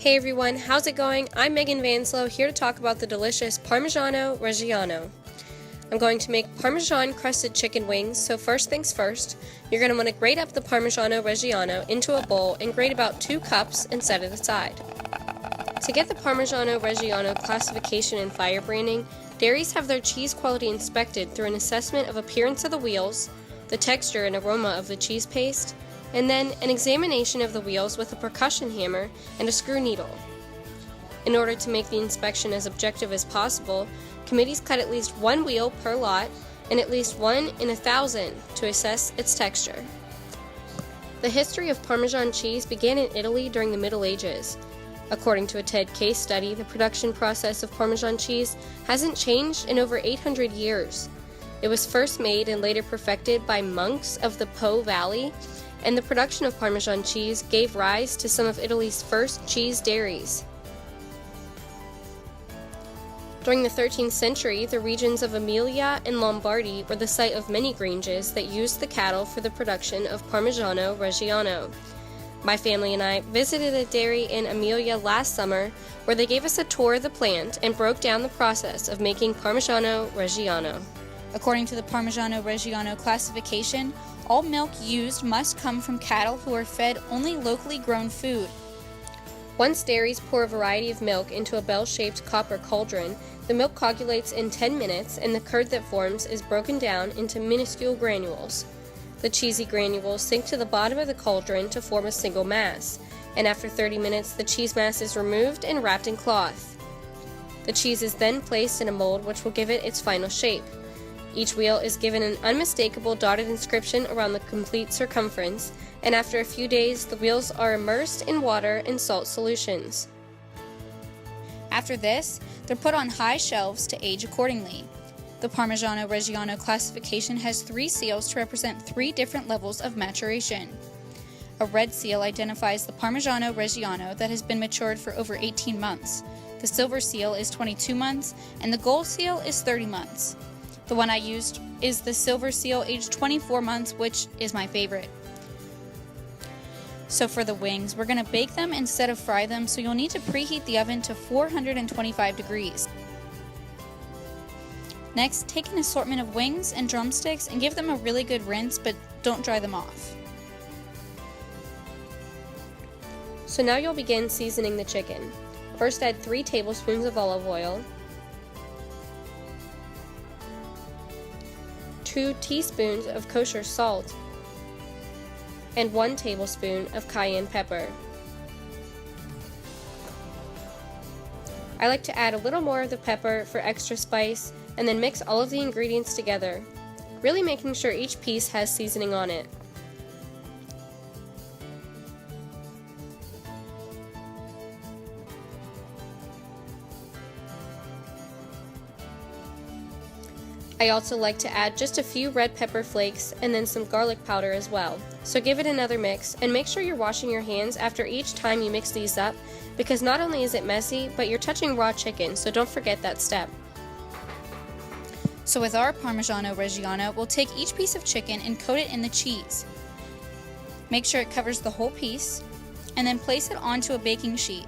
Hey everyone, how's it going? I'm Megan Vanslow, here to talk about the delicious Parmigiano Reggiano. I'm going to make Parmesan crusted chicken wings, so first things first, you're going to want to grate up the Parmigiano Reggiano into a bowl and grate about 2 cups and set it aside. To get the Parmigiano Reggiano classification and fire branding, dairies have their cheese quality inspected through an assessment of appearance of the wheels, the texture and aroma of the cheese paste, and then an examination of the wheels with a percussion hammer and a screw needle. In order to make the inspection as objective as possible, committees cut at least 1 wheel per lot and at least 1 in 1,000 to assess its texture. The history of Parmesan cheese began in Italy during the Middle Ages. According to a TED case study, the production process of Parmesan cheese hasn't changed in over 800 years. It was first made and later perfected by monks of the Po Valley, and the production of Parmesan cheese gave rise to some of Italy's first cheese dairies. During the 13th century, the regions of Emilia and Lombardy were the site of many granges that used the cattle for the production of Parmigiano Reggiano. My family and I visited a dairy in Emilia last summer where they gave us a tour of the plant and broke down the process of making Parmigiano Reggiano. According to the Parmigiano Reggiano classification, all milk used must come from cattle who are fed only locally grown food. Once dairies pour a variety of milk into a bell-shaped copper cauldron, the milk coagulates in 10 minutes and the curd that forms is broken down into minuscule granules. The cheesy granules sink to the bottom of the cauldron to form a single mass, and after 30 minutes the cheese mass is removed and wrapped in cloth. The cheese is then placed in a mold which will give it its final shape. Each wheel is given an unmistakable dotted inscription around the complete circumference, and after a few days, the wheels are immersed in water and salt solutions. After this, they're put on high shelves to age accordingly. The Parmigiano Reggiano classification has 3 seals to represent 3 different levels of maturation. A red seal identifies the Parmigiano Reggiano that has been matured for over 18 months. The silver seal is 22 months, and the gold seal is 30 months. The one I used is the silver seal aged 24 months, which is my favorite. So for the wings, we're going to bake them instead of fry them, so you'll need to preheat the oven to 425 degrees. Next, take an assortment of wings and drumsticks and give them a really good rinse, but don't dry them off. So now you'll begin seasoning the chicken. First, add 3 tablespoons of olive oil, 2 teaspoons of kosher salt, and 1 tablespoon of cayenne pepper. I like to add a little more of the pepper for extra spice and then mix all of the ingredients together, really making sure each piece has seasoning on it. I also like to add just a few red pepper flakes and then some garlic powder as well. So give it another mix and make sure you're washing your hands after each time you mix these up, because not only is it messy, but you're touching raw chicken, so don't forget that step. So with our Parmigiano Reggiano, we'll take each piece of chicken and coat it in the cheese. Make sure it covers the whole piece, and then place it onto a baking sheet.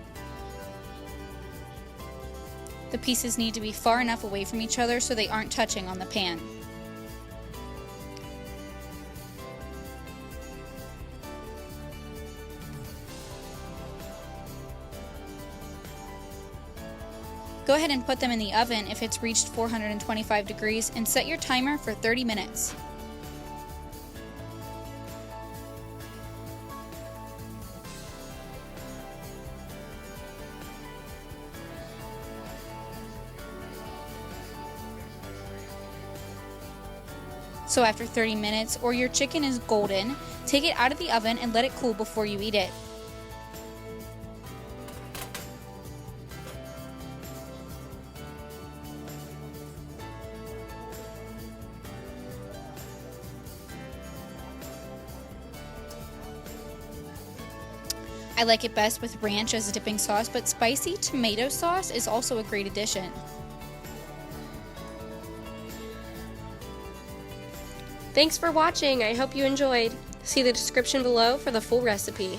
The pieces need to be far enough away from each other so they aren't touching on the pan. Go ahead and put them in the oven if it's reached 425 degrees and set your timer for 30 minutes. So after 30 minutes, or your chicken is golden, take it out of the oven and let it cool before you eat it. I like it best with ranch as a dipping sauce, but spicy tomato sauce is also a great addition. Thanks for watching. I hope you enjoyed. See the description below for the full recipe.